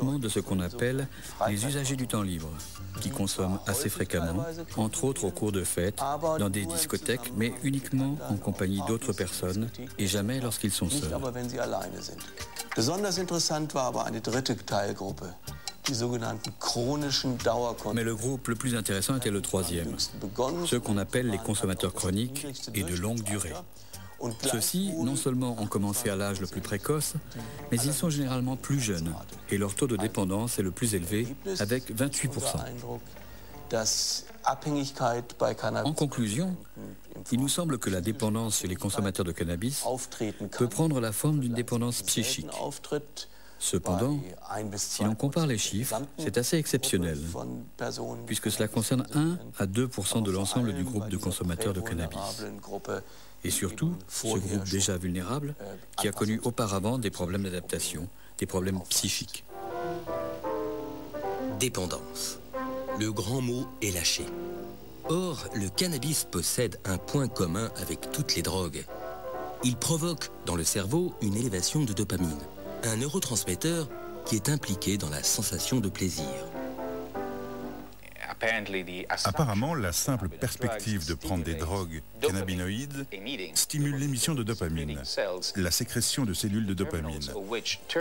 uniquement de ce qu'on appelle les usagers du temps libre, qui consomment assez fréquemment, entre autres au cours de fêtes, dans des discothèques, mais uniquement en compagnie d'autres personnes et jamais lorsqu'ils sont seuls. Besonders interessant war aber eine dritte Teilgruppe, die sogenannten chronischen Dauerkonsumenten. Mais le groupe le plus intéressant était le troisième, ceux qu'on appelle les consommateurs chroniques et de longue durée. Ceux-ci, non seulement ont commencé à l'âge le plus précoce, mais ils sont généralement plus jeunes et leur taux de dépendance est le plus élevé, avec 28%. En conclusion, il nous semble que la dépendance chez les consommateurs de cannabis peut prendre la forme d'une dépendance psychique. Cependant, si l'on compare les chiffres, c'est assez exceptionnel, puisque cela concerne 1 à 2% de l'ensemble du groupe de consommateurs de cannabis. Et surtout, ce groupe déjà vulnérable, qui a connu auparavant des problèmes d'adaptation, des problèmes psychiques. Dépendance. Le grand mot est lâché. Or, le cannabis possède un point commun avec toutes les drogues. Il provoque dans le cerveau une élévation de dopamine, un neurotransmetteur qui est impliqué dans la sensation de plaisir. Apparemment, la simple perspective de prendre des drogues cannabinoïdes stimule l'émission de dopamine, la sécrétion de cellules de dopamine.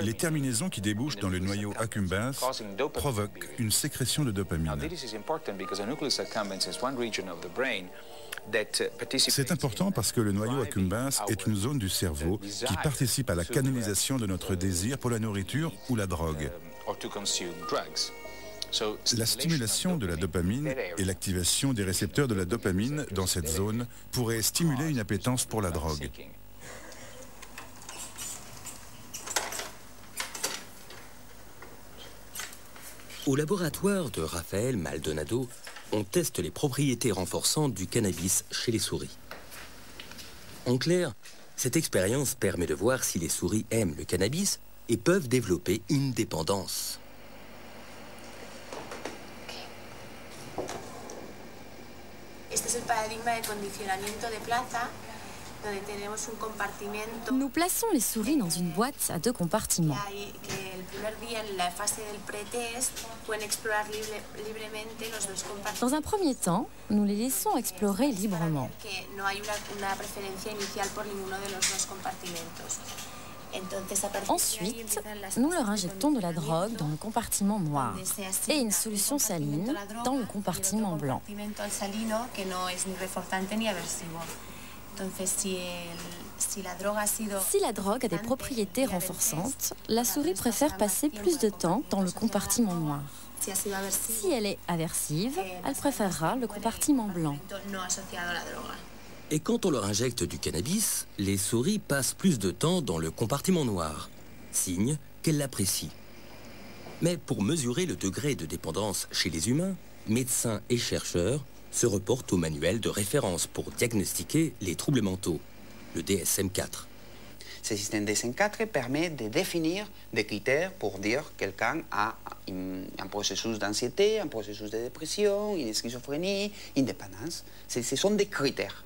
Les terminaisons qui débouchent dans le noyau accumbens provoquent une sécrétion de dopamine. C'est important parce que le noyau accumbens est une zone du cerveau qui participe à la canalisation de notre désir pour la nourriture ou la drogue. La stimulation de la dopamine et l'activation des récepteurs de la dopamine dans cette zone pourraient stimuler une appétence pour la drogue. Au laboratoire de Raphaël Maldonado, on teste les propriétés renforçantes du cannabis chez les souris. En clair, cette expérience permet de voir si les souris aiment le cannabis et peuvent développer une dépendance. Este es el paradigma de condicionamiento de plaza, donde tenemos un compartimento. Nous plaçons les souris dans une boîte à 2 compartiments. El primer día, en la fase del pretest, pueden explorar libremente los dos compartimentos. Dans un premier temps, nous les laissons explorer librement. Que no hay una preferencia inicial por ninguno de los dos compartimentos. Ensuite, nous leur injectons de la drogue dans le compartiment noir et une solution saline dans le compartiment blanc. Si la drogue a des propriétés renforçantes, la souris préfère passer plus de temps dans le compartiment noir. Si elle est aversive, elle préférera le compartiment blanc. Et quand on leur injecte du cannabis, les souris passent plus de temps dans le compartiment noir, signe qu'elles l'apprécient. Mais pour mesurer le degré de dépendance chez les humains, médecins et chercheurs se reportent au manuel de référence pour diagnostiquer les troubles mentaux, le DSM-4. Ce système DSM-4 permet de définir des critères pour dire que quelqu'un a un processus d'anxiété, un processus de dépression, une schizophrénie, une dépendance. Ce sont des critères.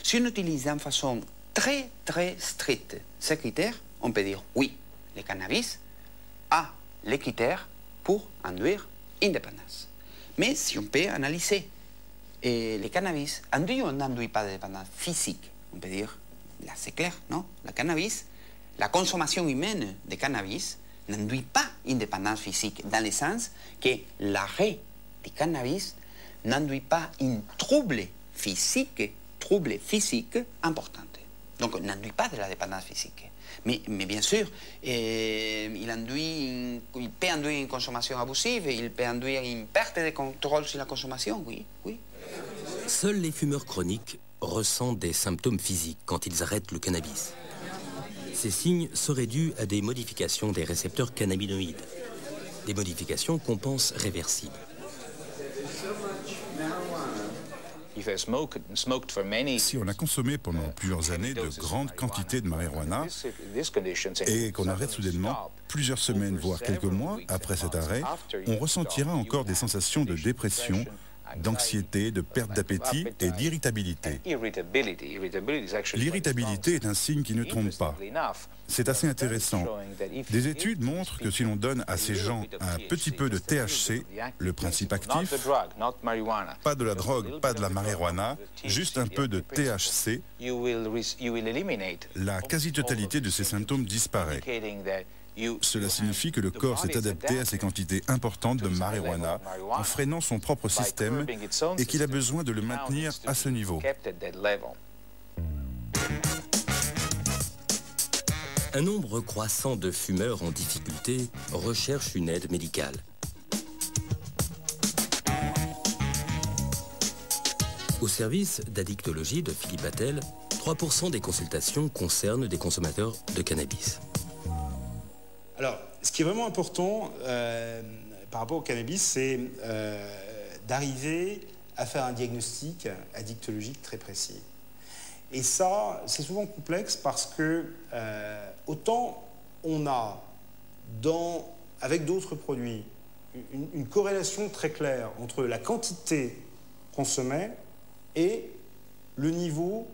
Si on utilise d'une façon très stricte ces critères, on peut dire oui, le cannabis a les critères pour induire une dépendance. Mais si on peut analyser le cannabis induit ou n'induit pas de dépendance physique, on peut dire, là c'est clair, non? Le cannabis, la consommation humaine de cannabis n'induit pas une dépendance physique, dans le sens que l'arrêt du cannabis n'induit pas un trouble physique important. Donc, il n'induit pas de la dépendance physique. Mais bien sûr, il peut induire une consommation abusive, il peut induire une perte de contrôle sur la consommation, oui. Seuls les fumeurs chroniques ressentent des symptômes physiques quand ils arrêtent le cannabis. Ces signes seraient dus à des modifications des récepteurs cannabinoïdes, des modifications qu'on pense réversibles. Si on a consommé pendant plusieurs années de grandes quantités de marijuana et qu'on arrête soudainement, plusieurs semaines, voire quelques mois après cet arrêt, on ressentira encore des sensations de dépression d'anxiété, de perte d'appétit et d'irritabilité. L'irritabilité est un signe qui ne trompe pas. C'est assez intéressant. Des études montrent que si l'on donne à ces gens un petit peu de THC, le principe actif, pas de la drogue, pas de la marijuana, juste un peu de THC, la quasi-totalité de ces symptômes disparaît. Cela signifie que le corps s'est adapté à ces quantités importantes de marijuana en freinant son propre système et qu'il a besoin de le maintenir à ce niveau. Un nombre croissant de fumeurs en difficulté recherchent une aide médicale. Au service d'addictologie de Philippe Attel, 3% des consultations concernent des consommateurs de cannabis. Alors, ce qui est vraiment important par rapport au cannabis, c'est d'arriver à faire un diagnostic addictologique très précis. Et ça, c'est souvent complexe parce que autant on a, avec d'autres produits, une corrélation très claire entre la quantité consommée et le niveau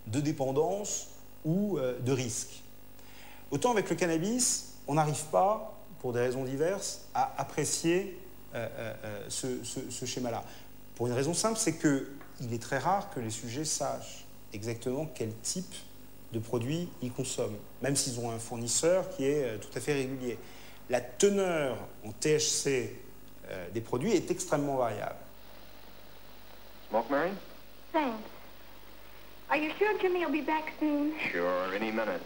de dépendance ou de risque. Autant avec le cannabis, on n'arrive pas, pour des raisons diverses, à apprécier ce schéma-là. Pour une raison simple, c'est qu'il est très rare que les sujets sachent exactement quel type de produit ils consomment, même s'ils ont un fournisseur qui est tout à fait régulier. La teneur en THC des produits est extrêmement variable. Smoke, Mary? Thanks. Are you sure Jimmy will be back soon? Sure, any minute.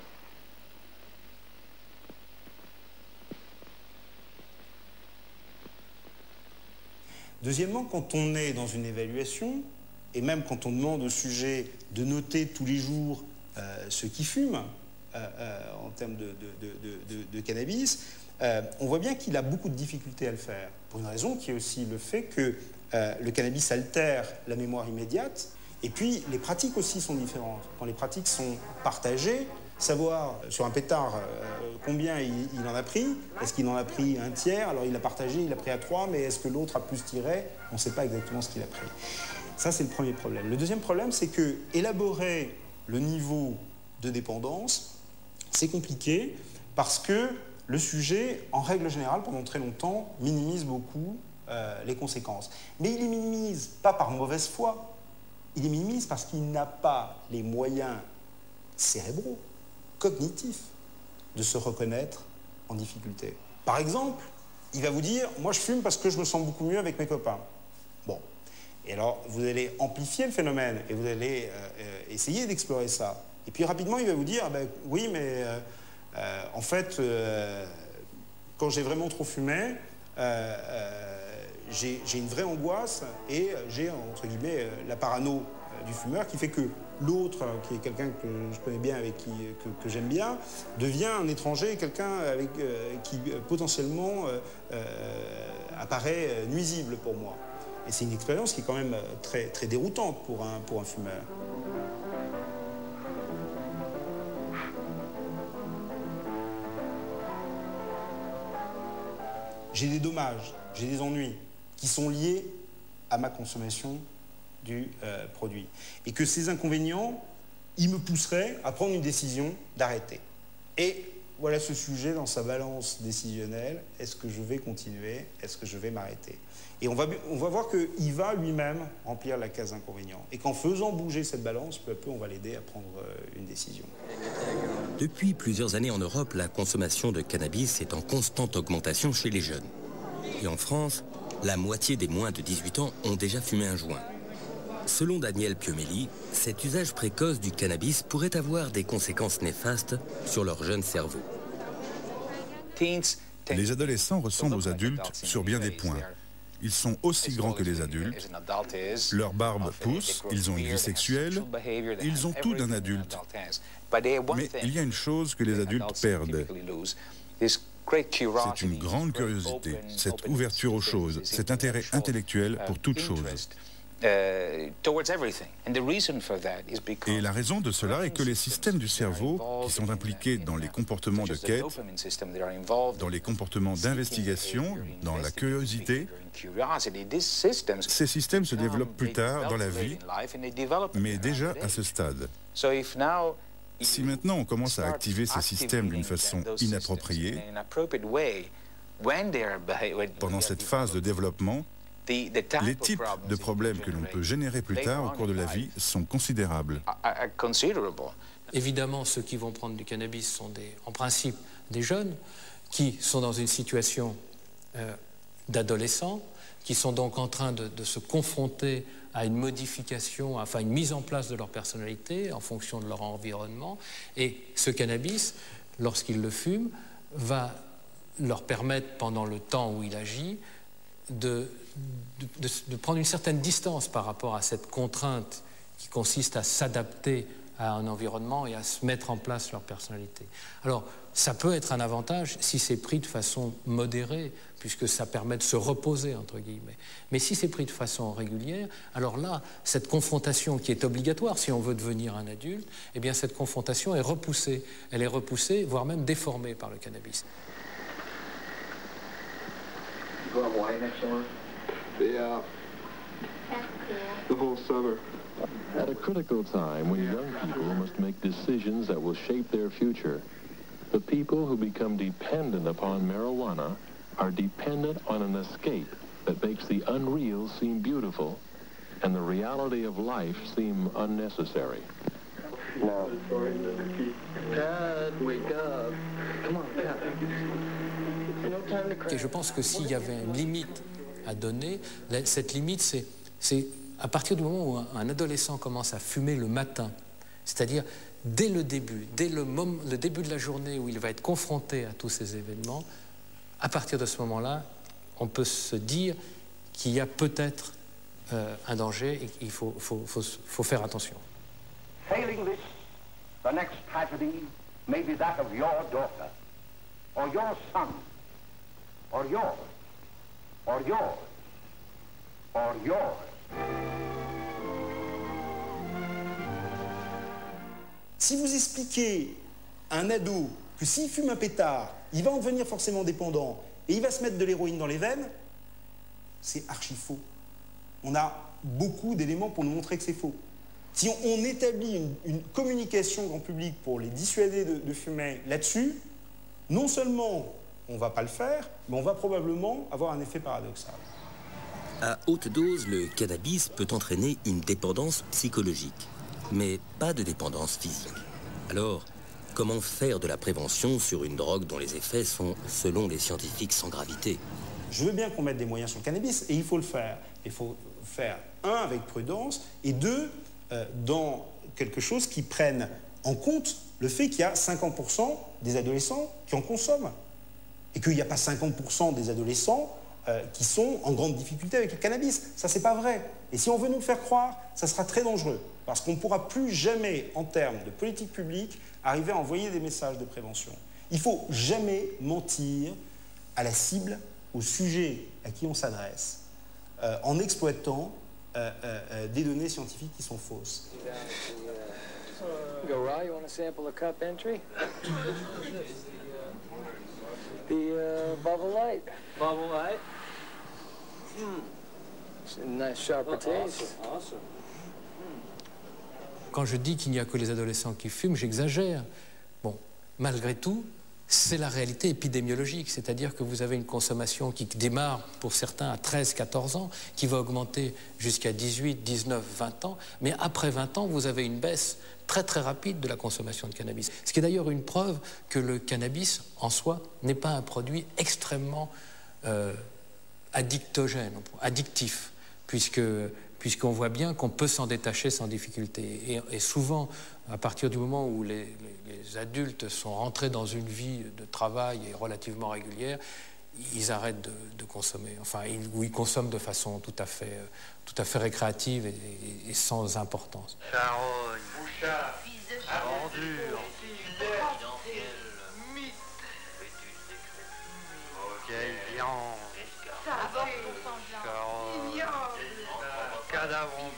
Deuxièmement, quand on est dans une évaluation, et même quand on demande au sujet de noter tous les jours ce qu'il fume en termes de cannabis, on voit bien qu'il a beaucoup de difficultés à le faire. Pour une raison qui est aussi le fait que le cannabis altère la mémoire immédiate, et puis les pratiques aussi sont différentes. Quand les pratiques sont partagées, savoir sur un pétard combien il en a pris, est-ce qu'il en a pris un tiers, alors il l'a partagé, il l'a pris à 3, mais est-ce que l'autre a plus tiré? On ne sait pas exactement ce qu'il a pris. Ça, c'est le premier problème. Le deuxième problème, c'est que élaborer le niveau de dépendance, c'est compliqué parce que le sujet, en règle générale, pendant très longtemps, minimise beaucoup les conséquences. Mais il les minimise pas par mauvaise foi, il les minimise parce qu'il n'a pas les moyens cérébraux, cognitifs, de se reconnaître en difficulté. Par exemple, il va vous dire « moi je fume parce que je me sens beaucoup mieux avec mes copains ». Bon, et alors vous allez amplifier le phénomène et vous allez essayer d'explorer ça. Et puis rapidement il va vous dire ah ben, « oui mais en fait quand j'ai vraiment trop fumé, j'ai une vraie angoisse et j'ai entre guillemets la parano du fumeur qui fait que l'autre, qui est quelqu'un que je connais bien, avec que j'aime bien, devient un étranger, quelqu'un avec qui potentiellement apparaît nuisible pour moi. Et c'est une expérience qui est quand même très, très déroutante pour un fumeur. J'ai des dommages, j'ai des ennuis qui sont liés à ma consommation du produit. Et que ces inconvénients, ils me pousseraient à prendre une décision d'arrêter. Et voilà ce sujet dans sa balance décisionnelle. Est-ce que je vais continuer? Est-ce que je vais m'arrêter? Et on va voir qu'il va lui-même remplir la case inconvénient. Et qu'en faisant bouger cette balance, peu à peu, on va l'aider à prendre une décision. Depuis plusieurs années en Europe, la consommation de cannabis est en constante augmentation chez les jeunes. Et en France, la moitié des moins de 18 ans ont déjà fumé un joint. Selon Daniel Piomelli, cet usage précoce du cannabis pourrait avoir des conséquences néfastes sur leur jeune cerveau. Les adolescents ressemblent aux adultes sur bien des points. Ils sont aussi grands que les adultes, leur barbe pousse, ils ont une vie sexuelle, ils ont tout d'un adulte. Mais il y a une chose que les adultes perdent. C'est une grande curiosité, cette ouverture aux choses, cet intérêt intellectuel pour toute chose. Et la raison de cela est que les systèmes du cerveau qui sont impliqués dans les comportements de quête, dans les comportements d'investigation, dans la curiosité, ces systèmes se développent plus tard dans la vie, mais déjà à ce stade. Si maintenant on commence à activer ces systèmes d'une façon inappropriée, pendant cette phase de développement, les types de problèmes que l'on peut générer plus tard au cours de la vie sont considérables. Évidemment, ceux qui vont prendre du cannabis sont en principe des jeunes qui sont dans une situation d'adolescents, qui sont donc en train de se confronter à une modification, enfin une mise en place de leur personnalité en fonction de leur environnement. Et ce cannabis, lorsqu'ils le fument, va leur permettre, pendant le temps où il agit, de prendre une certaine distance par rapport à cette contrainte qui consiste à s'adapter à un environnement et à se mettre en place leur personnalité. Alors, ça peut être un avantage si c'est pris de façon modérée, puisque ça permet de se reposer, entre guillemets. Mais si c'est pris de façon régulière, alors là, cette confrontation qui est obligatoire si on veut devenir un adulte, eh bien cette confrontation est repoussée. Elle est repoussée, voire même déformée par le cannabis. Yeah. The whole summer. At a critical time when young people must make decisions that will shape their future, the people who become dependent upon marijuana are dependent on an escape that makes the unreal seem beautiful and the reality of life seem unnecessary. No. Dad, wake up. Come on, Dad. Et je pense que s'il y avait une limite à donner, cette limite, c'est à partir du moment où un adolescent commence à fumer le matin, c'est-à-dire dès le début de la journée où il va être confronté à tous ces événements, à partir de ce moment-là, on peut se dire qu'il y a peut-être un danger et qu'il faut faire attention. Failing this, the next tragedy may be that of your daughter, or your son, or yours, or yours, or yours. Si vous expliquez à un ado que s'il fume un pétard, il va en devenir forcément dépendant et il va se mettre de l'héroïne dans les veines, c'est archi faux. On a beaucoup d'éléments pour nous montrer que c'est faux. Si on établit une communication grand public pour les dissuader de fumer là-dessus, non seulement on ne va pas le faire, mais on va probablement avoir un effet paradoxal. À haute dose, le cannabis peut entraîner une dépendance psychologique, mais pas de dépendance physique. Alors, comment faire de la prévention sur une drogue dont les effets sont, selon les scientifiques, sans gravité? Je veux bien qu'on mette des moyens sur le cannabis, et il faut le faire. Il faut faire, un, avec prudence, et deux, dans quelque chose qui prenne en compte le fait qu'il y a 50% des adolescents qui en consomment. Et qu'il n'y a pas 50% des adolescents qui sont en grande difficulté avec le cannabis. Ça, c'est pas vrai. Et si on veut nous le faire croire, ça sera très dangereux. Parce qu'on ne pourra plus jamais, en termes de politique publique, arriver à envoyer des messages de prévention. Il ne faut jamais mentir à la cible, au sujet à qui on s'adresse, en exploitant des données scientifiques qui sont fausses. Gora, you want to sample a cup entry? The bubble light. Bubble light? It's a nice sharper taste. Awesome. Quand je dis qu'il n'y a que les adolescents qui fument, j'exagère. Bon, malgré tout, c'est la réalité épidémiologique, c'est-à-dire que vous avez une consommation qui démarre pour certains à 13-14 ans, qui va augmenter jusqu'à 18, 19, 20 ans, mais après 20 ans, vous avez une baisse très très rapide de la consommation de cannabis. Ce qui est d'ailleurs une preuve que le cannabis en soi n'est pas un produit extrêmement addictif, puisqu'on voit bien qu'on peut s'en détacher sans difficulté. Et souvent, à partir du moment où les adultes sont rentrés dans une vie de travail et relativement régulière, ils arrêtent de consommer. Enfin, ils consomment de façon tout à fait récréative et sans importance. Charogne, Bouchard, Ordure, vieille viande, Carogne, cadavre. avons